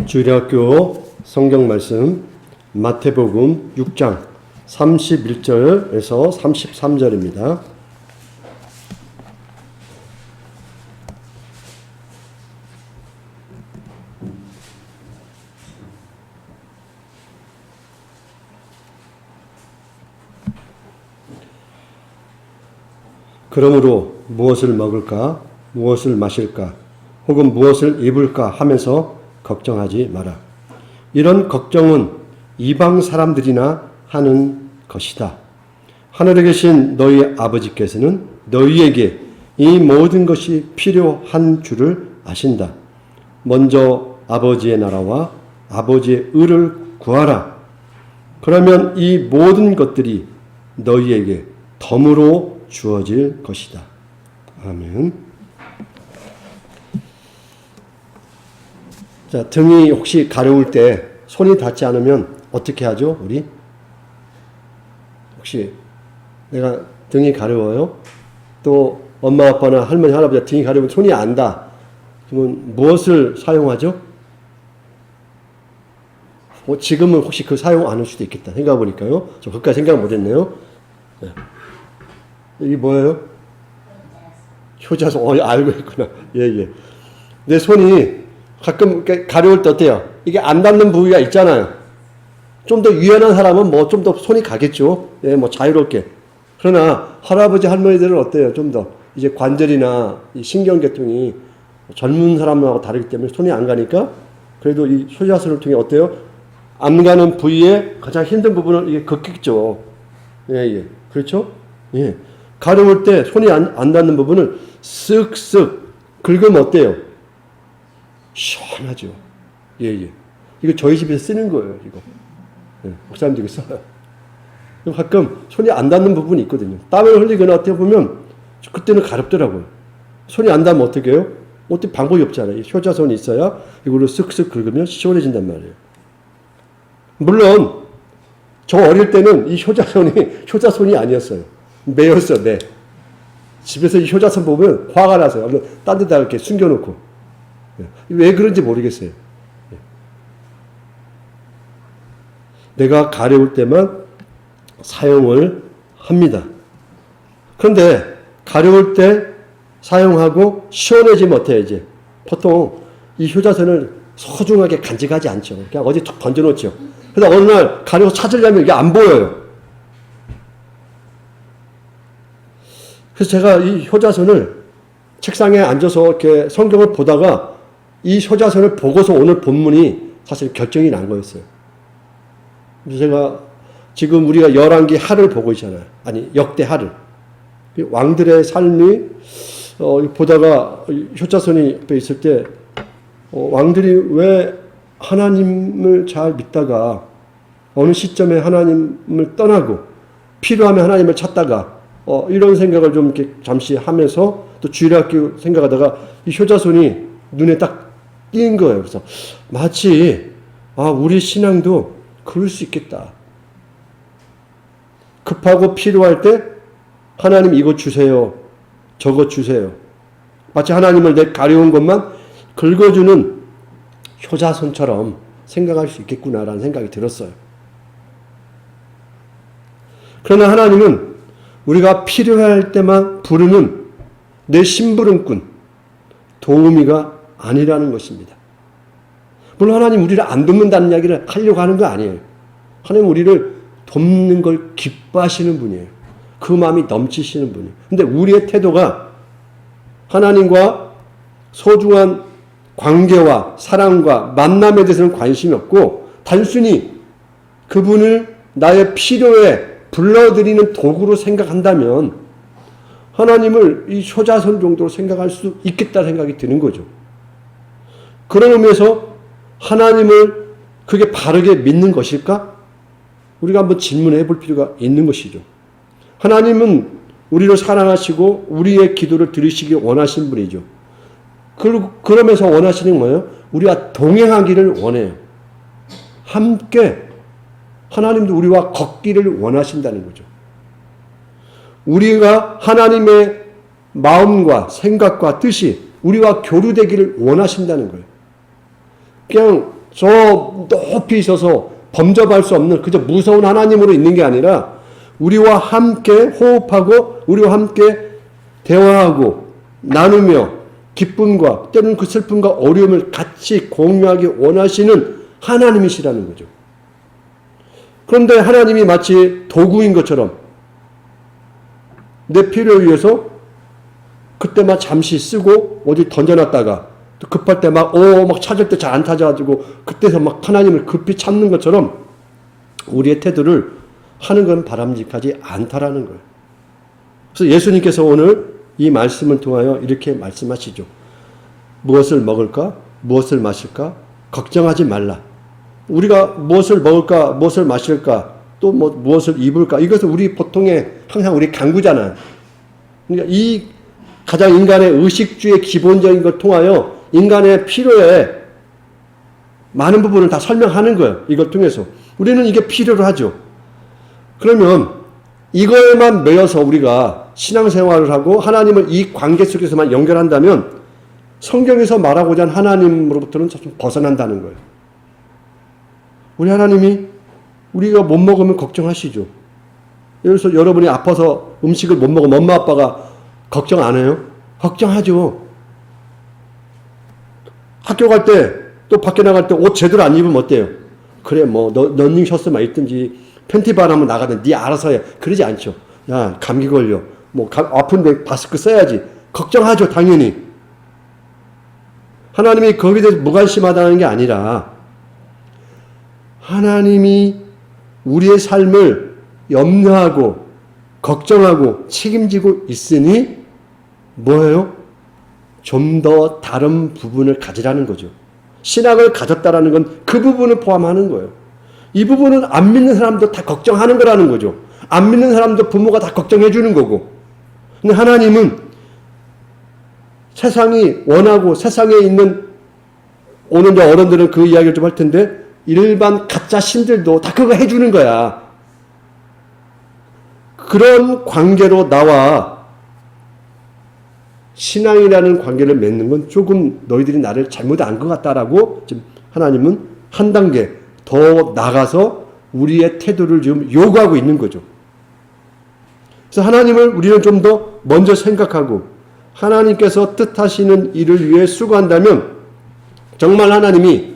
주일학교 성경 말씀 마태복음 6장 31절에서 33절입니다. 그러므로 무엇을 먹을까, 무엇을 마실까, 혹은 무엇을 입을까 하면서 걱정하지 마라. 이런 걱정은 이방 사람들이나 하는 것이다. 하늘에 계신 너희 아버지께서는 너희에게 이 모든 것이 필요한 줄을 아신다. 먼저 아버지의 나라와 아버지의 의를 구하라. 그러면 이 모든 것들이 너희에게 덤으로 주어질 것이다. 아멘. 자, 등이 혹시 가려울 때 손이 닿지 않으면 어떻게 하죠, 우리? 혹시 내가 등이 가려워요? 또 엄마, 아빠나 할머니, 할아버지가 등이 가려우면 손이 안 닿아. 그러면 무엇을 사용하죠? 지금은 혹시 그 사용 안 할 수도 있겠다. 생각해보니까요. 저 그까지 생각 못했네요. 네. 이게 뭐예요? 효자손. 알고 있구나. 예. 내 손이 가끔 가려울 때 어때요? 이게 안 닿는 부위가 있잖아요. 좀 더 유연한 사람은 뭐 좀 더 손이 가겠죠. 예, 뭐 자유롭게. 그러나 할아버지 할머니들은 어때요? 좀 더 이제 관절이나 이 신경계통이 젊은 사람하고 다르기 때문에 손이 안 가니까 그래도 이 효자손을 통해 어때요? 안 가는 부위에 가장 힘든 부분을 이게 걷겠죠. 예. 그렇죠? 예. 가려울 때 손이 안 닿는 부분을 쓱쓱 긁으면 어때요? 시원하죠. 예. 이거 저희 집에서 쓰는 거예요, 이거. 예, 목사님들이 써요. 가끔 손이 안 닿는 부분이 있거든요. 땀을 흘리거나 어떻게 보면 그때는 가렵더라고요. 손이 안 닿으면 어떻게 해요? 어떻게 방법이 없잖아요. 효자손이 있어야 이걸로 쓱쓱 긁으면 시원해진단 말이에요. 물론 저 어릴 때는 이 효자손이 아니었어요. 매였어, 매. 집에서 이 효자손 보면 화가 나서요. 딴 데다 이렇게 숨겨놓고. 왜 그런지 모르겠어요. 내가 가려울 때만 사용을 합니다. 그런데 가려울 때 사용하고 시원해지면 어때요, 이제? 보통 이 효자손을 소중하게 간직하지 않죠. 그냥 어디 툭 던져놓죠. 그래서 어느 날 가려고 찾으려면 이게 안 보여요. 그래서 제가 이 효자손을 책상에 앉아서 이렇게 성경을 보다가 이 효자손을 보고서 오늘 본문이 사실 결정이 난 거였어요. 그래서 제가 지금 우리가 열왕기 하를 보고 있잖아요. 아니, 역대 하를. 왕들의 삶이 보다가 효자손이 옆에 있을 때 왕들이 왜 하나님을 잘 믿다가 어느 시점에 하나님을 떠나고 필요하면 하나님을 찾다가 이런 생각을 좀 이렇게 잠시 하면서 또 주일학교 생각하다가 이 효자손이 눈에 딱 띈 거예요. 그래서 마치 우리 신앙도 그럴 수 있겠다. 급하고 필요할 때 하나님 이거 주세요. 저거 주세요. 마치 하나님을 내 가려운 것만 긁어주는 효자손처럼 생각할 수 있겠구나라는 생각이 들었어요. 그러나 하나님은 우리가 필요할 때만 부르는 내 심부름꾼, 도우미가 아니라는 것입니다. 물론 하나님 우리를 안 돕는다는 이야기를 하려고 하는 거 아니에요. 하나님 우리를 돕는 걸 기뻐하시는 분이에요. 그 마음이 넘치시는 분이에요. 근데 우리의 태도가 하나님과 소중한 관계와 사랑과 만남에 대해서는 관심이 없고 단순히 그분을 나의 필요에 불러들이는 도구로 생각한다면 하나님을 이 효자손 정도로 생각할 수 있겠다는 생각이 드는 거죠. 그런 의미에서 하나님을 그게 바르게 믿는 것일까? 우리가 한번 질문해 볼 필요가 있는 것이죠. 하나님은 우리를 사랑하시고 우리의 기도를 들으시기 원하신 분이죠. 그러면서 원하시는 거예요? 우리와 동행하기를 원해요. 함께 하나님도 우리와 걷기를 원하신다는 거죠. 우리가 하나님의 마음과 생각과 뜻이 우리와 교류되기를 원하신다는 거예요. 그냥 저 높이 있어서 범접할 수 없는 그저 무서운 하나님으로 있는 게 아니라 우리와 함께 호흡하고 우리와 함께 대화하고 나누며 기쁨과 때로는 그 슬픔과 어려움을 같이 공유하기 원하시는 하나님이시라는 거죠. 그런데 하나님이 마치 도구인 것처럼 내 필요에 의해서 그때만 잠시 쓰고 어디 던져놨다가 또 급할 때 막 찾을 때 잘 안 찾아가지고 그때서 막 하나님을 급히 찾는 것처럼 우리의 태도를 하는 건 바람직하지 않다라는 거예요. 그래서 예수님께서 오늘 이 말씀을 통하여 이렇게 말씀하시죠. 무엇을 먹을까? 무엇을 마실까? 걱정하지 말라. 우리가 무엇을 먹을까? 무엇을 마실까? 또 무엇을 입을까? 이것은 우리 보통의 항상 우리 강구잖아요. 그러니까 이 가장 인간의 의식주의 기본적인 걸 통하여 인간의 필요에 많은 부분을 다 설명하는 거예요. 이걸 통해서. 우리는 이게 필요로 하죠. 그러면 이거에만 매여서 우리가 신앙생활을 하고 하나님을 이 관계 속에서만 연결한다면 성경에서 말하고자 하는 하나님으로부터는 좀 벗어난다는 거예요. 우리 하나님이 우리가 못 먹으면 걱정하시죠. 예를 들어서 여러분이 아파서 음식을 못 먹으면 엄마 아빠가 걱정 안 해요? 걱정하죠. 학교 갈 때 또 밖에 나갈 때 옷 제대로 안 입으면 어때요? 그래 러닝 셔츠만 입든지 팬티바람 한번 나가든 네 알아서 해. 그러지 않죠. 야 감기 걸려. 아픈데 마스크 써야지. 걱정하죠 당연히. 하나님이 거기에 대해서 무관심하다는 게 아니라 하나님이 우리의 삶을 염려하고 걱정하고 책임지고 있으니 뭐예요? 좀 더 다른 부분을 가지라는 거죠. 신앙을 가졌다라는 건 그 부분을 포함하는 거예요. 이 부분은 안 믿는 사람도 다 걱정하는 거라는 거죠. 안 믿는 사람도 부모가 다 걱정해 주는 거고. 근데 하나님은 세상이 원하고 세상에 있는 오늘 이제 어른들은 그 이야기를 좀 할 텐데 일반 가짜 신들도 다 그거 해주는 거야. 그런 관계로 나와 신앙이라는 관계를 맺는 건 조금 너희들이 나를 잘못 안 것 같다라고 지금 하나님은 한 단계 더 나가서 우리의 태도를 지금 요구하고 있는 거죠. 그래서 하나님을 우리는 좀 더 먼저 생각하고 하나님께서 뜻하시는 일을 위해 수고한다면 정말 하나님이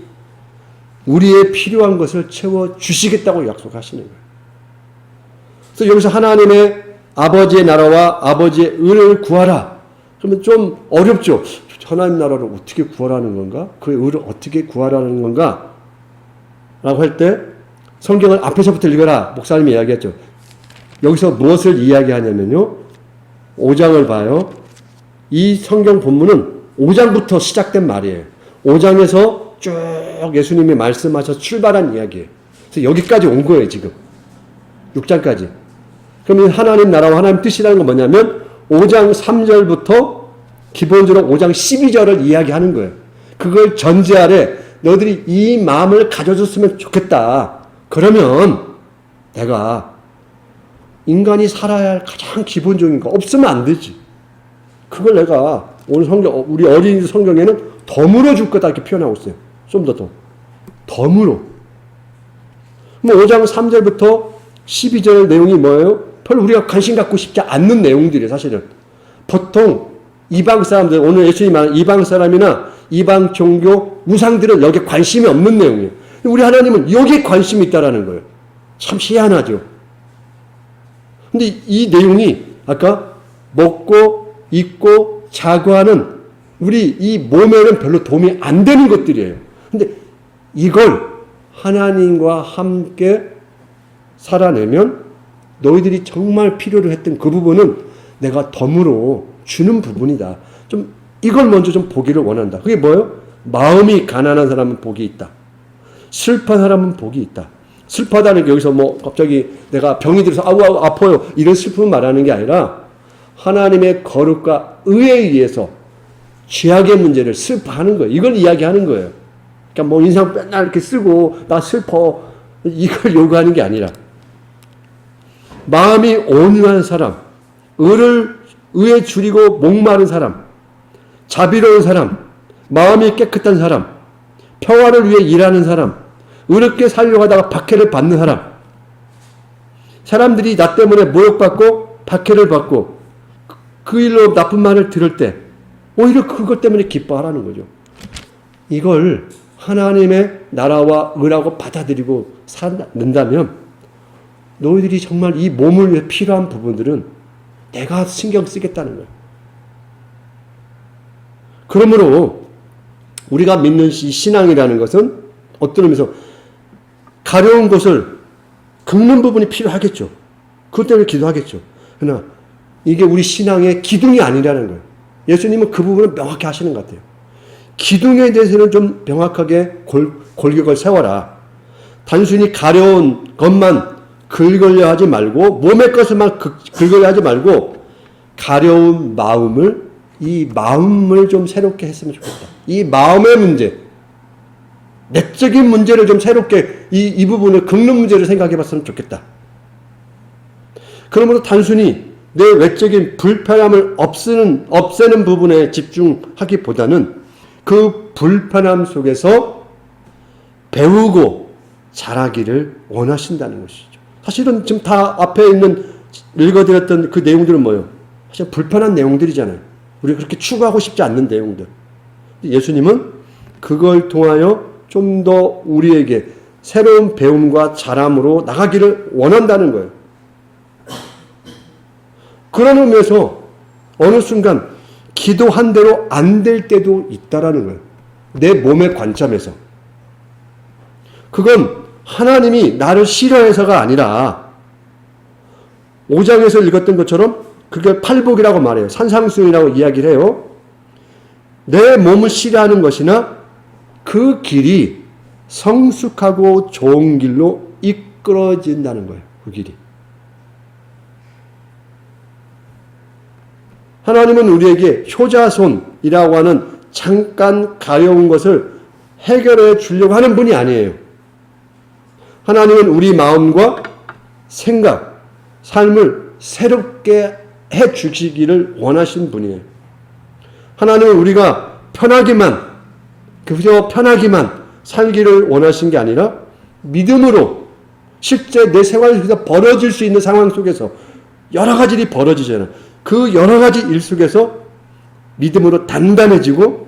우리의 필요한 것을 채워주시겠다고 약속하시는 거예요. 그래서 여기서 하나님의 아버지의 나라와 아버지의 의를 구하라. 그러면 좀 어렵죠. 하나님 나라를 어떻게 구하라는 건가? 그 의를 어떻게 구하라는 건가? 라고 할 때 성경을 앞에서부터 읽어라. 목사님이 이야기했죠. 여기서 무엇을 이야기하냐면요. 5장을 봐요. 이 성경 본문은 5장부터 시작된 말이에요. 5장에서 쭉 예수님이 말씀하셔서 출발한 이야기예요. 그래서 여기까지 온 거예요, 지금. 6장까지. 그러면 하나님 나라와 하나님 뜻이라는 건 뭐냐면 5장 3절부터 기본적으로 5장 12절을 이야기하는 거예요. 그걸 전제하에 너희들이 이 마음을 가져줬으면 좋겠다. 그러면 내가 인간이 살아야 할 가장 기본적인 거 없으면 안 되지. 그걸 내가 오늘 성경, 우리 어린이 성경에는 덤으로 줄 거다 이렇게 표현하고 있어요. 좀 더 덤으로. 5장 3절부터 12절 내용이 뭐예요? 별로 우리가 관심 갖고 싶지 않는 내용들이에요, 사실은. 보통 이방 사람들, 오늘 예수님이 말하는 이방 사람이나 이방 종교 우상들은 여기에 관심이 없는 내용이에요. 우리 하나님은 여기에 관심이 있다라는 거예요. 참 희한하죠. 근데 이 내용이 아까 먹고 입고 자고 하는 우리 이 몸에는 별로 도움이 안 되는 것들이에요. 근데 이걸 하나님과 함께 살아내면 너희들이 정말 필요로 했던 그 부분은 내가 덤으로 주는 부분이다. 좀 이걸 먼저 좀 보기를 원한다. 그게 뭐예요? 마음이 가난한 사람은 복이 있다. 슬픈 사람은 복이 있다. 슬퍼하다는 게 여기서 갑자기 내가 병이 들어서 아파요. 이런 슬픔을 말하는 게 아니라 하나님의 거룩과 의에 의해서 죄악의 문제를 슬퍼하는 거예요. 이걸 이야기하는 거예요. 그러니까 인상 맨날 이렇게 쓰고 나 슬퍼 이걸 요구하는 게 아니라 마음이 온유한 사람, 의에 줄이고 목마른 사람, 자비로운 사람, 마음이 깨끗한 사람, 평화를 위해 일하는 사람, 어렵게 살려고 하다가 박해를 받는 사람, 사람들이 나 때문에 모욕받고 박해를 받고 그 일로 나쁜 말을 들을 때 오히려 그것 때문에 기뻐하라는 거죠. 이걸 하나님의 나라와 의라고 받아들이고 산다면 너희들이 정말 이 몸을 위해 필요한 부분들은 내가 신경 쓰겠다는 거예요. 그러므로 우리가 믿는 이 신앙이라는 것은 어떤 의미에서 가려운 것을 긁는 부분이 필요하겠죠. 그것 때문에 기도하겠죠. 그러나 이게 우리 신앙의 기둥이 아니라는 거예요. 예수님은 그 부분을 명확히 하시는 것 같아요. 기둥에 대해서는 좀 명확하게 골격을 세워라. 단순히 가려운 것만 긁으려 하지 말고 몸의 것을만 긁으려 하지 말고 가려운 마음을 이 마음을 좀 새롭게 했으면 좋겠다. 이 마음의 문제, 내적인 문제를 좀 새롭게 이 부분을 긁는 문제를 생각해 봤으면 좋겠다. 그러므로 단순히 내 외적인 불편함을 없애는 부분에 집중하기보다는 그 불편함 속에서 배우고 자라기를 원하신다는 것이죠. 사실은 지금 다 앞에 있는 읽어드렸던 그 내용들은 뭐예요? 사실 불편한 내용들이잖아요. 우리가 그렇게 추구하고 싶지 않는 내용들. 예수님은 그걸 통하여 좀 더 우리에게 새로운 배움과 자람으로 나가기를 원한다는 거예요. 그런 의미에서 어느 순간 기도한 대로 안 될 때도 있다라는 거예요. 내 몸의 관점에서. 그건 하나님이 나를 싫어해서가 아니라 5장에서 읽었던 것처럼 그게 팔복이라고 말해요. 산상수훈이라고 이야기를 해요. 내 몸을 싫어하는 것이나 그 길이 성숙하고 좋은 길로 이끌어진다는 거예요. 그 길이. 하나님은 우리에게 효자손이라고 하는 잠깐 가려운 것을 해결해 주려고 하는 분이 아니에요. 하나님은 우리 마음과 생각, 삶을 새롭게 해 주시기를 원하신 분이에요. 하나님은 우리가 그저 편하기만 살기를 원하신 게 아니라 믿음으로 실제 내 생활 속에서 벌어질 수 있는 상황 속에서 여러 가지 일이 벌어지잖아요. 그 여러 가지 일 속에서 믿음으로 단단해지고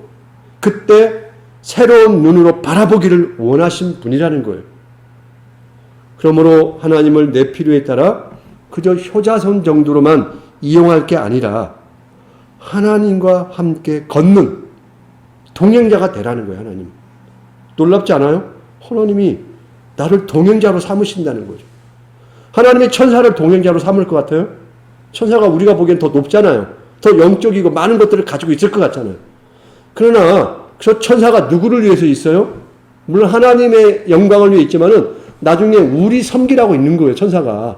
그때 새로운 눈으로 바라보기를 원하신 분이라는 거예요. 그러므로 하나님을 내 필요에 따라 그저 효자손 정도로만 이용할 게 아니라 하나님과 함께 걷는 동행자가 되라는 거예요. 하나님. 놀랍지 않아요? 하나님이 나를 동행자로 삼으신다는 거죠. 하나님의 천사를 동행자로 삼을 것 같아요? 천사가 우리가 보기엔 더 높잖아요. 더 영적이고 많은 것들을 가지고 있을 것 같잖아요. 그러나 저 천사가 누구를 위해서 있어요? 물론 하나님의 영광을 위해 있지만은 나중에 우리 섬기라고 있는 거예요. 천사가.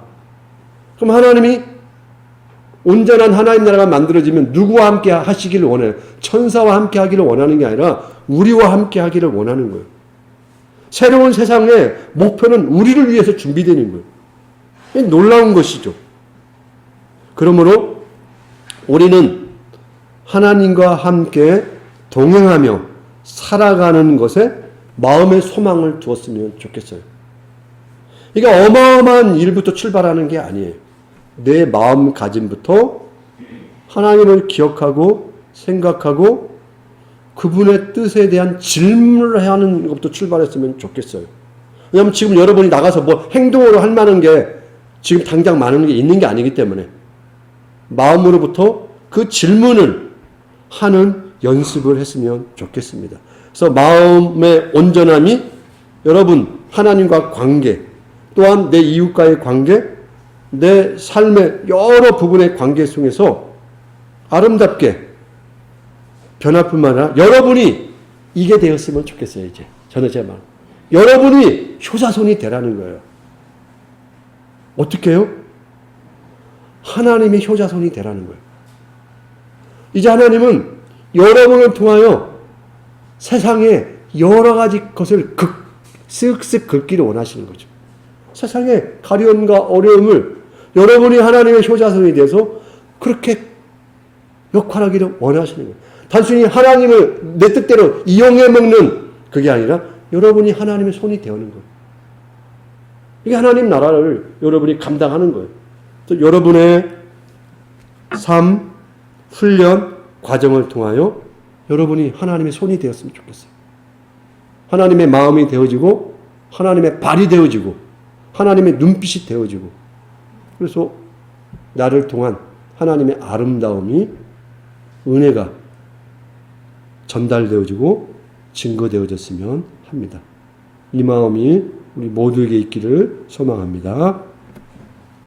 그럼 하나님이 온전한 하나님 나라가 만들어지면 누구와 함께 하시기를 원해요? 천사와 함께 하기를 원하는 게 아니라 우리와 함께 하기를 원하는 거예요. 새로운 세상의 목표는 우리를 위해서 준비되는 거예요. 놀라운 것이죠. 그러므로 우리는 하나님과 함께 동행하며 살아가는 것에 마음의 소망을 두었으면 좋겠어요. 이게 어마어마한 일부터 출발하는 게 아니에요. 내 마음가짐부터 하나님을 기억하고 생각하고 그분의 뜻에 대한 질문을 해야 하는 것부터 출발했으면 좋겠어요. 왜냐하면 지금 여러분이 나가서 뭐 행동으로 할 만한 게 지금 당장 많은 게 있는 게 아니기 때문에 마음으로부터 그 질문을 하는 연습을 했으면 좋겠습니다. 그래서 마음의 온전함이 여러분 하나님과 관계 또한 내 이웃과의 관계 내 삶의 여러 부분의 관계 속에서 아름답게 변화뿐만 아니라 여러분이 이게 되었으면 좋겠어요. 이제 저는 제 말. 여러분이 효자손이 되라는 거예요. 어떻게 해요? 하나님의 효자손이 되라는 거예요. 이제 하나님은 여러분을 통하여 세상에 여러 가지 것을 쓱쓱 긁기를 원하시는 거죠. 세상의 가련과 어려움을 여러분이 하나님의 효자손이 돼서 그렇게 역할하기를 원하시는 거예요. 단순히 하나님을 내 뜻대로 이용해 먹는 그게 아니라 여러분이 하나님의 손이 되어는 거예요. 이게 하나님 나라를 여러분이 감당하는 거예요. 그래서 여러분의 삶, 훈련, 과정을 통하여 여러분이 하나님의 손이 되었으면 좋겠어요. 하나님의 마음이 되어지고 하나님의 발이 되어지고 하나님의 눈빛이 되어지고 그래서 나를 통한 하나님의 아름다움이 은혜가 전달되어지고 증거되어졌으면 합니다. 이 마음이 우리 모두에게 있기를 소망합니다.